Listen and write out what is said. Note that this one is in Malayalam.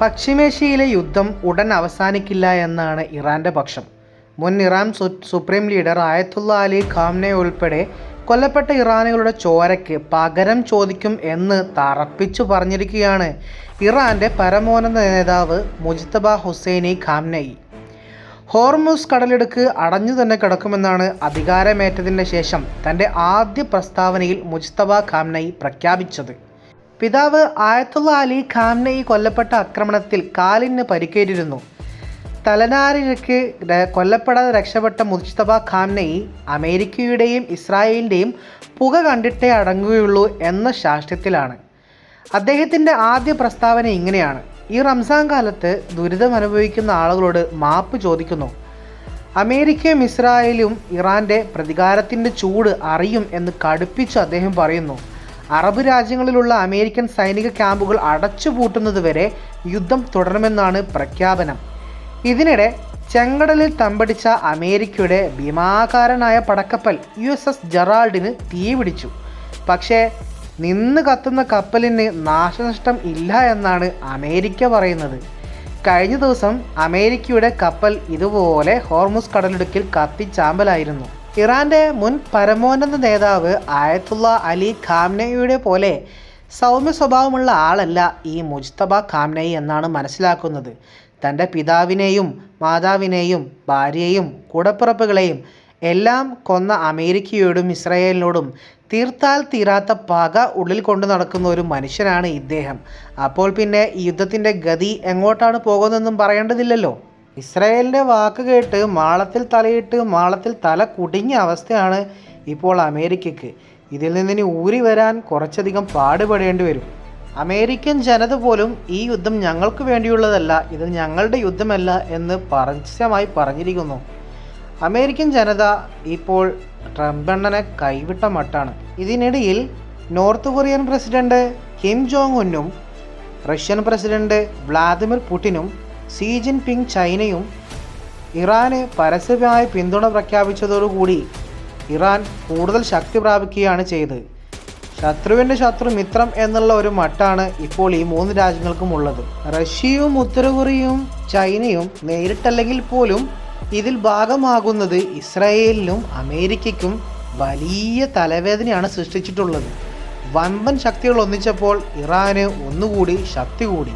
പശ്ചിമേഷ്യയിലെ യുദ്ധം ഉടൻ അവസാനിക്കില്ല എന്നാണ് ഇറാൻ്റെ പക്ഷം. മുൻ Iran supreme leader Ayatollah Ali Khamenei ഉൾപ്പെടെ കൊല്ലപ്പെട്ട ഇറാനികളുടെ ചോരയ്ക്ക് പകരം ചോദിക്കും എന്ന് തറപ്പിച്ചു പറഞ്ഞിരിക്കുകയാണ് ഇറാൻ്റെ പരമോന്നത നേതാവ് മുജ്തബ ഹുസൈനി ഖാംനെയ്. ഹോർമുസ് കടലിടുക്ക് അടഞ്ഞു തന്നെ കിടക്കുമെന്നാണ് അധികാരമേറ്റതിന് ശേഷം തൻ്റെ ആദ്യ പ്രസ്താവനയിൽ മുജ്തബ ഖാംനെയ് പ്രഖ്യാപിച്ചത്. പിതാവ് ആയത്തുള്ള അലി ഖാംനെയ് കൊല്ലപ്പെട്ട ആക്രമണത്തിൽ കാലിന് പരിക്കേറ്റിരുന്നു. തലനാരിഴയ്ക്ക് കൊല്ലപ്പെടാതെ രക്ഷപ്പെട്ട മുജ്തബ ഖാംനെയ് അമേരിക്കയുടെയും ഇസ്രായേലിൻ്റെയും പുക കണ്ടിട്ടേ അടങ്ങുകയുള്ളൂ എന്ന ശാഠ്യത്തിലാണ്. അദ്ദേഹത്തിൻ്റെ ആദ്യ പ്രസ്താവന ഇങ്ങനെയാണ്: ഈ റംസാൻ കാലത്ത് ദുരിതമനുഭവിക്കുന്ന ആളുകളോട് മാപ്പ് ചോദിക്കുന്നു. അമേരിക്കയും ഇസ്രായേലും ഇറാൻ്റെ പ്രതികാരത്തിൻ്റെ ചൂട് അറിയും എന്ന് കടുപ്പിച്ച് അദ്ദേഹം പറയുന്നു. അറബ് രാജ്യങ്ങളിലുള്ള അമേരിക്കൻ സൈനിക ക്യാമ്പുകൾ അടച്ചുപൂട്ടുന്നതുവരെ യുദ്ധം തുടരുമെന്നാണ് പ്രഖ്യാപനം. ഇതിനിടെ ചെങ്കടലിൽ തമ്പടിച്ച അമേരിക്കയുടെ ഭീമാകാരനായ പടക്കപ്പൽ USS ജെറാൾഡിന് തീപിടിച്ചു. പക്ഷേ നിന്ന് കത്തുന്ന കപ്പലിന് നാശനഷ്ടം ഇല്ല എന്നാണ് അമേരിക്ക പറയുന്നത്. കഴിഞ്ഞ ദിവസം അമേരിക്കയുടെ കപ്പൽ ഇതുപോലെ ഹോർമുസ് കടലിടുക്കിൽ കത്തിച്ചാമ്പലായിരുന്നു. ഇറാൻ്റെ മുൻ പരമോന്നത നേതാവ് ആയത്തുള്ള അലി ഖാംനെയുടെ പോലെ സൗമ്യ സ്വഭാവമുള്ള ആളല്ല ഈ മുജ്തബ ഖാംനെയ് എന്നാണ് മനസ്സിലാക്കുന്നത്. തൻ്റെ പിതാവിനെയും മാതാവിനെയും ഭാര്യയെയും കൂടപ്പിറപ്പുകളെയും എല്ലാം കൊന്ന അമേരിക്കയോടും ഇസ്രായേലിനോടും തീർത്താൽ തീരാത്ത പക ഉള്ളിൽ കൊണ്ടു നടക്കുന്ന ഒരു മനുഷ്യനാണ് ഇദ്ദേഹം. അപ്പോൾ പിന്നെ ഈ യുദ്ധത്തിൻ്റെ ഗതി എങ്ങോട്ടാണ് പോകുന്നതെന്നും പറയേണ്ടതില്ലല്ലോ. ഇസ്രായേലിൻ്റെ വാക്ക് കേട്ട് മാളത്തിൽ തലയിട്ട് മാളത്തിൽ തല കുടുങ്ങിയ അവസ്ഥയാണ് ഇപ്പോൾ അമേരിക്കയ്ക്ക്. ഇതിൽ നിന്നിനി ഊരി വരാൻ കുറച്ചധികം പാടുപെടേണ്ടി വരും. അമേരിക്കൻ ജനത പോലും ഈ യുദ്ധം ഞങ്ങൾക്ക് വേണ്ടിയുള്ളതല്ല, ഇത് ഞങ്ങളുടെ യുദ്ധമല്ല എന്ന് പരസ്യമായി പറഞ്ഞിരിക്കുന്നു. അമേരിക്കൻ ജനത ഇപ്പോൾ ട്രംപണ്ണനെ കൈവിട്ട മട്ടാണ്. ഇതിനിടയിൽ North Korean president Kim Jong ഉന്നും റഷ്യൻ പ്രസിഡന്റ് വ്ളാദിമിർ പുടിനും സി ജിൻപിങ് ചൈനയും ഇറാന് പരസ്യമായി പിന്തുണ പ്രഖ്യാപിച്ചതോടുകൂടി ഇറാൻ കൂടുതൽ ശക്തി പ്രാപിക്കുകയാണ് ചെയ്തത്. ശത്രുവിൻ്റെ ശത്രു മിത്രം എന്നുള്ള ഒരു മട്ടാണ് ഇപ്പോൾ ഈ മൂന്ന് രാജ്യങ്ങൾക്കും ഉള്ളത്. റഷ്യയും ഉത്തര കൊറിയയും ചൈനയും നേരിട്ടല്ലെങ്കിൽ പോലും ഇതിൽ ഭാഗമാകുന്നത് ഇസ്രായേലിനും അമേരിക്കയ്ക്കും വലിയ തലവേദനയാണ് സൃഷ്ടിച്ചിട്ടുള്ളത്. വമ്പൻ ശക്തികൾ ഒന്നിച്ചപ്പോൾ ഇറാന് ഒന്നുകൂടി ശക്തി കൂടി.